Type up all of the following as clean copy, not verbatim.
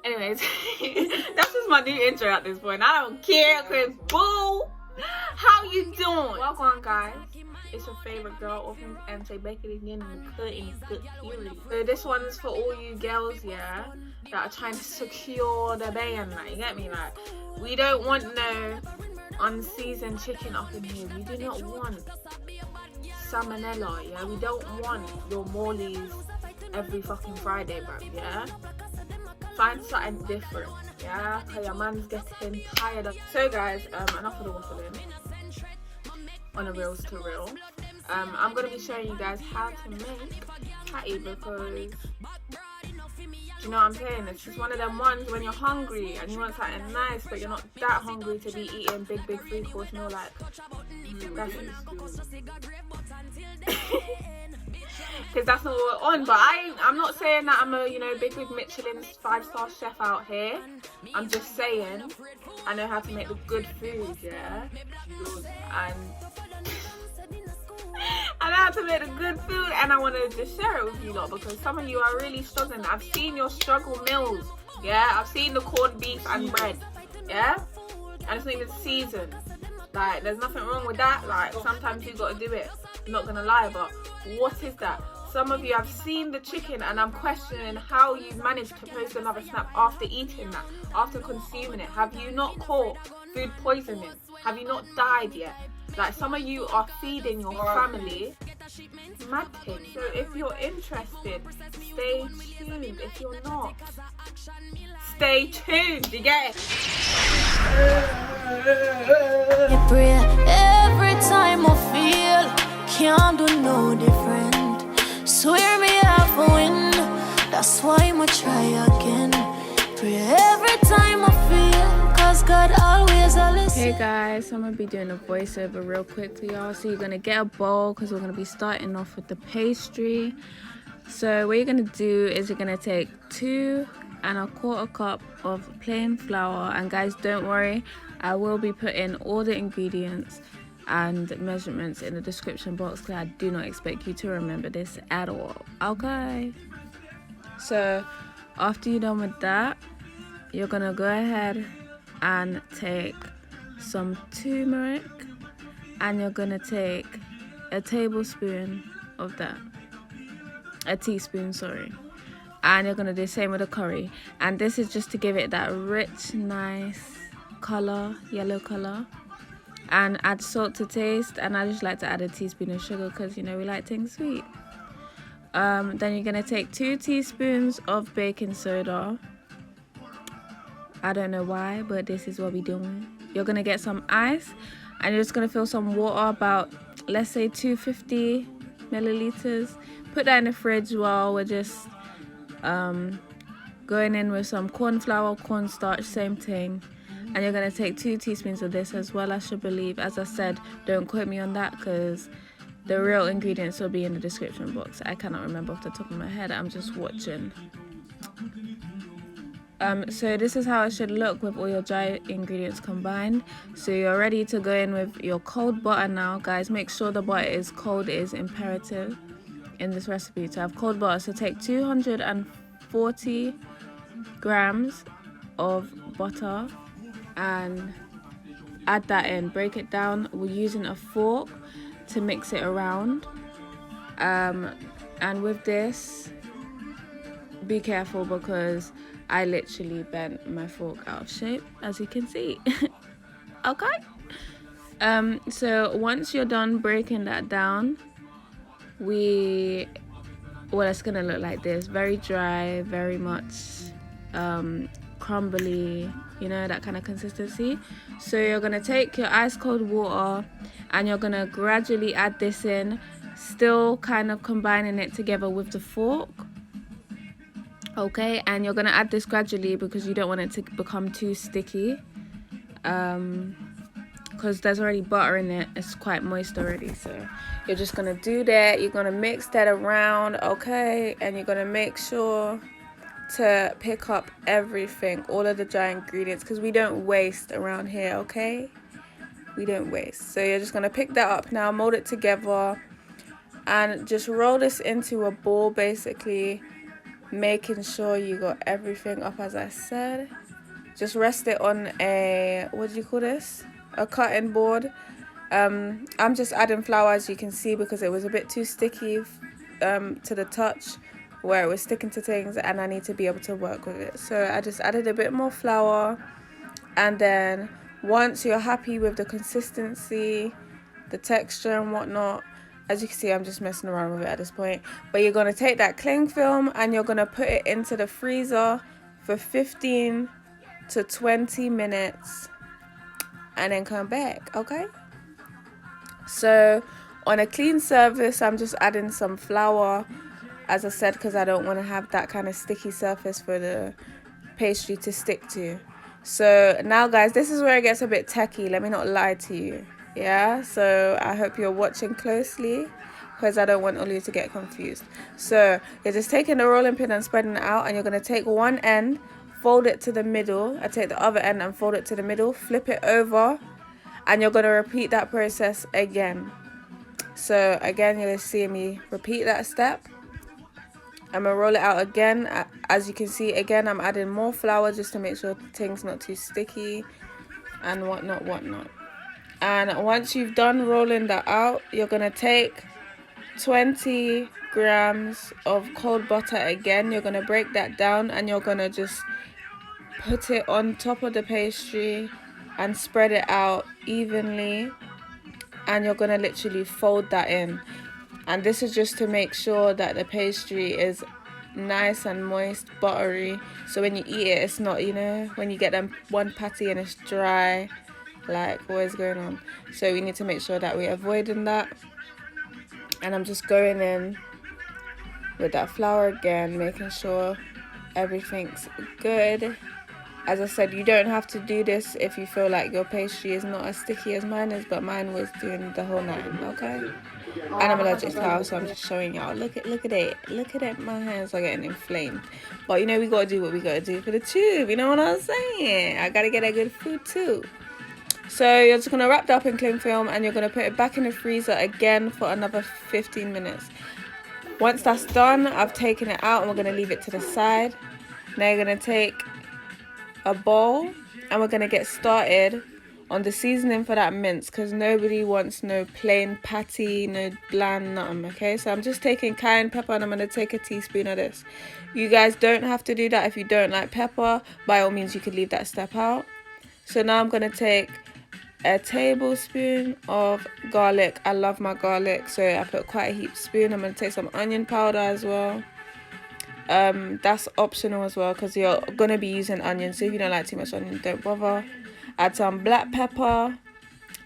Anyways, that's just my new intro at this point. I don't care, cause boo, how you doing? Welcome on, guys. It's your favorite girl, all things MJ, back it again in the cut in good period. So this one is for all you girls, yeah, that are trying to secure the band. Like, you get me? Like, we don't want no unseasoned chicken up in here. We do not want salmonella, yeah. We don't want your Morleys every fucking Friday, bro, yeah. Find something different, yeah, cause your man's getting tired of. So guys, enough of the waffling. On a reels to reel, I'm gonna be showing you guys how to make patty, because you know what I'm saying, it's just one of them ones when you're hungry and you want something nice but you're not that hungry to be eating big 3-course meal like that is. Because that's not what we're on. But I'm not saying that I'm a, you know, big Michelin 5-star chef out here. I'm just saying I know how to make the good food, yeah. And I know how to make the good food, and I want to just share it with you lot, because some of you are really struggling. I've seen your struggle meals, yeah. I've seen the corned beef and bread, yeah. And it's not even seasoned. Like, there's nothing wrong with that. Like, sometimes you got to do it. I'm not gonna lie, but what is that? Some of you have seen the chicken, and I'm questioning how you managed to post another snap after eating that, after consuming it. Have you not caught food poisoning? Have you not died yet? Like, some of you are feeding your family mad things. So if you're interested, stay tuned. If you're not, stay tuned. You get it? Every time I feel can't do no different. Swear me half a win. That's why I'ma try again. Pray every time I feel, cause God always listen. Hey guys, so I'm gonna be doing a voiceover real quick for y'all. So you're gonna get a bowl, because we're gonna be starting off with the pastry. So what you're gonna do is you're gonna take 2 1/4 cup of plain flour, and guys, don't worry, I will be putting all the ingredients and measurements in the description box, because I do not expect you to remember this at all, okay? So after you're done with that, you're gonna go ahead and take some turmeric, and you're gonna take a tablespoon of that, a teaspoon, sorry, and you're gonna do the same with the curry, and this is just to give it that rich, nice color, yellow color. And add salt to taste, and I just like to add a teaspoon of sugar, because you know we like things sweet. Then you're gonna take 2 teaspoons of baking soda. I don't know why, but this is what we're doing. You're gonna get some ice, and you're just gonna fill some water, about, let's say, 250 milliliters. Put that in the fridge while we're just going in with some cornflour, cornstarch, same thing. And you're going to take 2 teaspoons of this as well, I should believe. As I said, don't quote me on that, because the real ingredients will be in the description box. I cannot remember off the top of my head. I'm just watching. So this is how it should look with all your dry ingredients combined. So you're ready to go in with your cold butter now. Guys, make sure the butter is cold. It is imperative in this recipe to have cold butter. So take 240 grams of butter and add that in. Break it down. We're using a fork to mix it around, and with this, be careful, because I literally bent my fork out of shape, as you can see. Okay. So once you're done breaking that down, it's gonna look like this, very dry, very much crumbly, you know, that kind of consistency. So you're gonna take your ice cold water, and you're gonna gradually add this in, still kind of combining it together with the fork, okay? And you're gonna add this gradually, because you don't want it to become too sticky, because there's already butter in it. It's quite moist already. So you're just gonna do that. You're gonna mix that around, okay? And you're gonna make sure to pick up everything, all of the dry ingredients, because we don't waste around here, okay? We don't waste. So you're just gonna pick that up now, mold it together, and just roll this into a ball, basically. making sure you got everything up as I said. Just rest it on a, what do you call this? A cutting board. I'm just adding flour, as you can see, because it was a bit too sticky to the touch where it was sticking to things, and I need to be able to work with it. So I just added a bit more flour, and then once you're happy with the consistency, the texture and whatnot, as you can see, I'm just messing around with it at this point, but you're going to take that cling film and you're going to put it into the freezer for 15 to 20 minutes and then come back. Okay, so on a clean surface, I'm just adding some flour, as I said, because I don't want to have that kind of sticky surface for the pastry to stick to. So now guys, this is where it gets a bit techie, let me not lie to you. Yeah, so I hope you're watching closely, because I don't want all you to get confused. So you're just taking the rolling pin and spreading it out, and you're going to take one end, fold it to the middle. I take the other end and fold it to the middle, flip it over, and you're going to repeat that process again. So again, you're going to see me repeat that step. I'm going to roll it out again. As you can see, again, I'm adding more flour just to make sure the thing's not too sticky and whatnot. And once you've done rolling that out, you're going to take 20 grams of cold butter again. You're going to break that down and you're going to just put it on top of the pastry and spread it out evenly. And you're going to literally fold that in. And this is just to make sure that the pastry is nice and moist, buttery. So when you eat it, it's not, you know, when you get them one patty and it's dry, like what is going on. So we need to make sure that we're avoiding that. And I'm just going in with that flour again, making sure everything's good. As I said, you don't have to do this if you feel like your pastry is not as sticky as mine is, but mine was doing the whole 9, okay? And I'm allergic to flour, so I'm just showing y'all. Look at it, my hands are getting inflamed. But you know, we gotta do what we gotta do for the tube, you know what I'm saying? I gotta get a good food too. So you're just gonna wrap that up in cling film and you're gonna put it back in the freezer again for another 15 minutes. Once that's done, I've taken it out and we're gonna leave it to the side. Now you're gonna take a bowl and we're gonna get started on the seasoning for that mince, because nobody wants no plain patty, no bland nothing. Okay, so I'm just taking cayenne pepper and I'm gonna take a teaspoon of this. You guys don't have to do that if you don't like pepper. By all means, you could leave that step out. So now I'm gonna take a tablespoon of garlic. I love my garlic, so I put quite a heaped spoon. I'm gonna take some onion powder as well. That's optional as well, because you're gonna be using onion, so if you don't like too much onion, don't bother. Add some black pepper,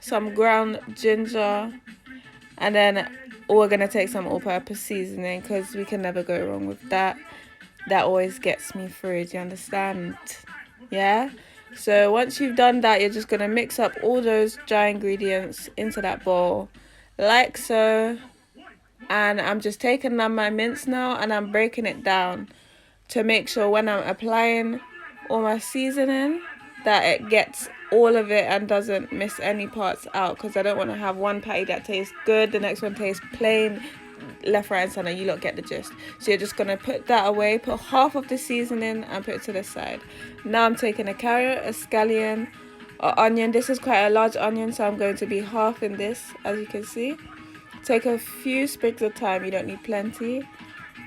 some ground ginger, and then we're gonna take some all-purpose seasoning, because we can never go wrong with that. That always gets me through, do you understand? Yeah, so once you've done that, you're just gonna mix up all those dry ingredients into that bowl like so. And I'm just taking down my mince now and I'm breaking it down to make sure when I'm applying all my seasoning that it gets all of it and doesn't miss any parts out, because I don't want to have one patty that tastes good, the next one tastes plain, left, right and center. You lot get the gist. So you're just going to put that away, put half of the seasoning and put it to the side. Now I'm taking a carrot, a scallion, an onion. This is quite a large onion, so I'm going to be half in this, as you can see. Take a few sprigs of thyme, you don't need plenty,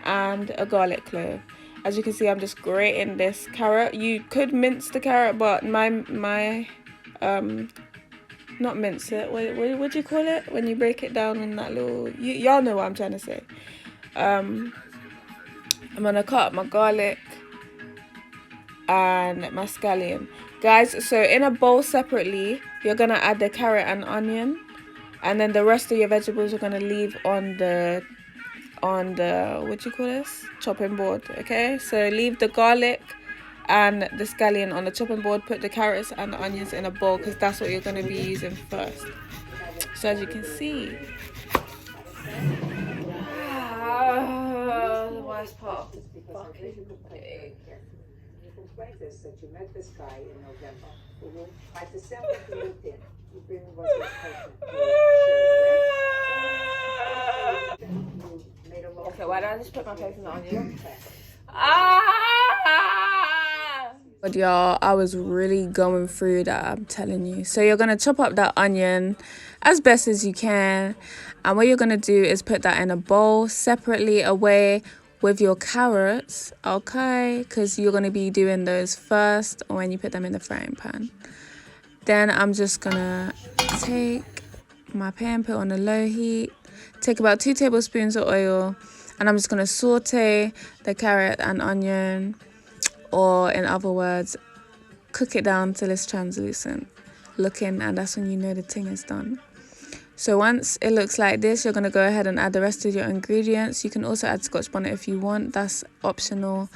and a garlic clove. As you can see, I'm just grating this carrot. You could mince the carrot, but my not mince it. What do you call it when you break it down in that little? Y'all know what I'm trying to say. I'm gonna cut up my garlic and my scallion, guys. So in a bowl separately, you're gonna add the carrot and onion. And then the rest of your vegetables are gonna leave on the what do you call this, chopping board. Okay, so leave the garlic and the scallion on the chopping board. Put the carrots and the onions in a bowl, because that's what you're gonna be using first. So as you can see, the worst part. This that you met this guy in November. By December he moved in. Okay, why don't I just put my face in the onion? But y'all, I was really going through that, I'm telling you. So you're going to chop up that onion as best as you can. And what you're going to do is put that in a bowl separately away with your carrots, okay? Because you're going to be doing those first when you put them in the frying pan. Then I'm just going to take my pan, put on a low heat, take about 2 tablespoons of oil, and I'm just going to saute the carrot and onion, or in other words, cook it down till it's translucent looking, and that's when you know the thing is done. So once it looks like this, you're going to go ahead and add the rest of your ingredients. You can also add scotch bonnet if you want. That's optional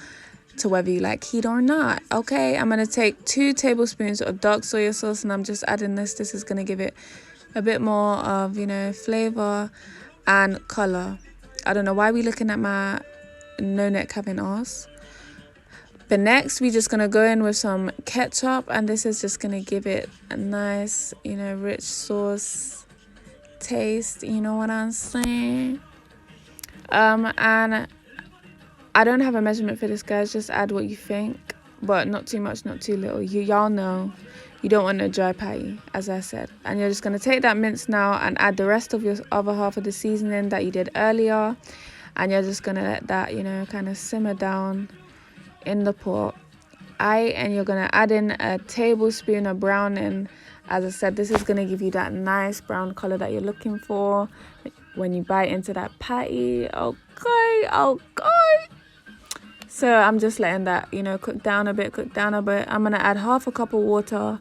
to whether you like heat or not. Okay, I'm going to take 2 tablespoons of dark soy sauce, and I'm just adding this. This is going to give it a bit more of, you know, flavor and color. I don't know why we're looking at my no neck having ass. But next, we're just going to go in with some ketchup, and this is just going to give it a nice, you know, rich sauce taste, you know what I'm saying? And I don't have a measurement for this, guys, just add what you think, but not too much, not too little. Y'all know you don't want a dry patty, as I said. And you're just going to take that mince now and add the rest of your other half of the seasoning that you did earlier, and you're just going to let that, you know, kind of simmer down in the pot. And you're going to add in a tablespoon of browning. As I said, this is going to give you that nice brown color that you're looking for when you bite into that patty. Okay. So I'm just letting that, you know, cook down a bit. I'm going to add half a cup of water,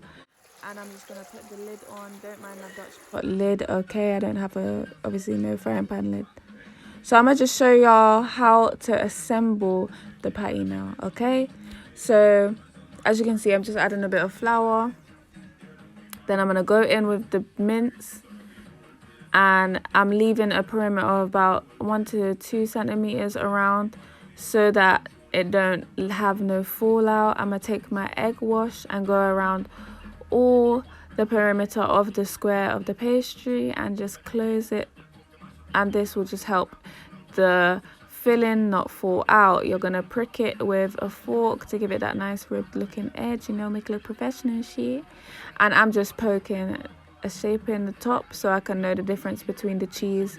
and I'm just going to put the lid on. Don't mind my Dutch pot lid, okay? I don't have obviously no frying pan lid. So I'm going to just show y'all how to assemble the patty now, okay? So as you can see, I'm just adding a bit of flour. Then I'm going to go in with the mince, and I'm leaving a perimeter of about 1 to 2 centimeters around so that it don't have no fallout. I'm going to take my egg wash and go around all the perimeter of the square of the pastry and just close it, and this will just help the filling not fall out. You're going to prick it with a fork to give it that nice ribbed looking edge, you know, make it look professional and shit. And I'm just poking a shape in the top so I can know the difference between the cheese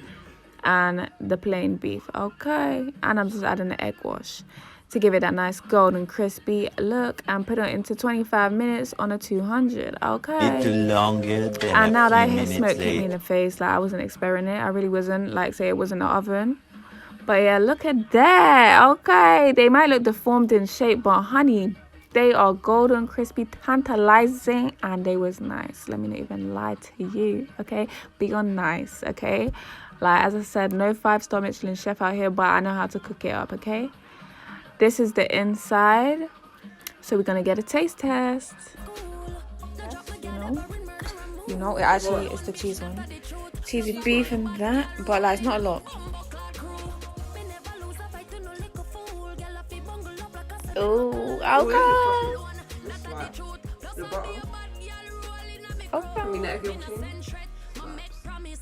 and the plain beef, okay? And I'm just adding the egg wash to give it that nice golden crispy look, and put it into 25 minutes on a 200, okay? It's longer than and now that minutes smoke hit me in the face, like I wasn't experimenting. I really wasn't, like, say it was in the oven. But yeah, look at that, okay? They might look deformed in shape, but honey, they are golden, crispy, tantalizing, and they was nice. Let me not even lie to you, okay? Beyond nice, okay? Like, as I said, no 5-star Michelin chef out here, but I know how to cook it up, okay? This is the inside. So we're gonna get a taste test. You know, it actually is the cheese one. Cheesy beef and that, but like, it's not a lot. Oh, okay. The butter. Okay. I mean, that guilty.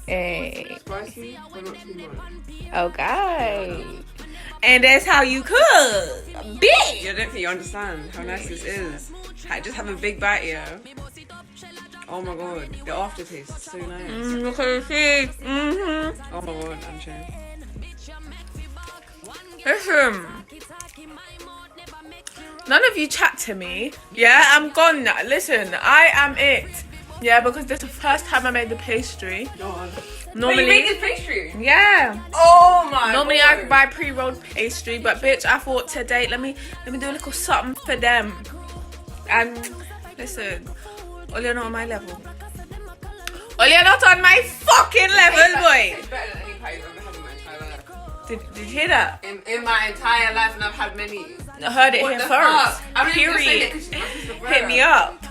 Hey. Spicy, but not too much. Okay. And that's how you cook, bitch. You don't think you understand how nice this is. I just have a big bite here. Oh my god, the aftertaste is so nice. Look at the cheese. Oh my god, I'm sure. Listen. None of you chat to me. Yeah, I'm gone now. Listen, I am it. Yeah, because this is the first time I made the pastry. God. Normally, Wait, you made this pastry? Yeah. Oh my Normally god. I buy pre-rolled pastry, but bitch, I thought today, let me do a little something for them. And listen, all you're not on my level. All you're not on my fucking level, boy. It's better than any pie I've ever had in my entire life. Did you hear that? In my entire life, and I've had many. I heard it What here the first. fuck? I'm not even gonna say it Period. 'cause she's my sister brother. Hit me up.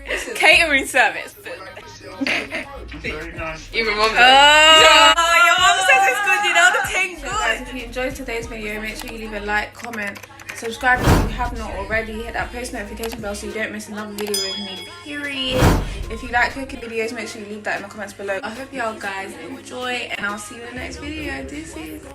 Listen. Catering service. Even mom. Your mom says it's good, you know the thing good. Guys, if you enjoyed today's video, make sure you leave a like, comment, subscribe if you have not already. Hit that post notification bell so you don't miss another video with me, period. If you like cooking videos, make sure you leave that in the comments below. I hope y'all guys enjoy, and I'll see you in the next video. Deuces.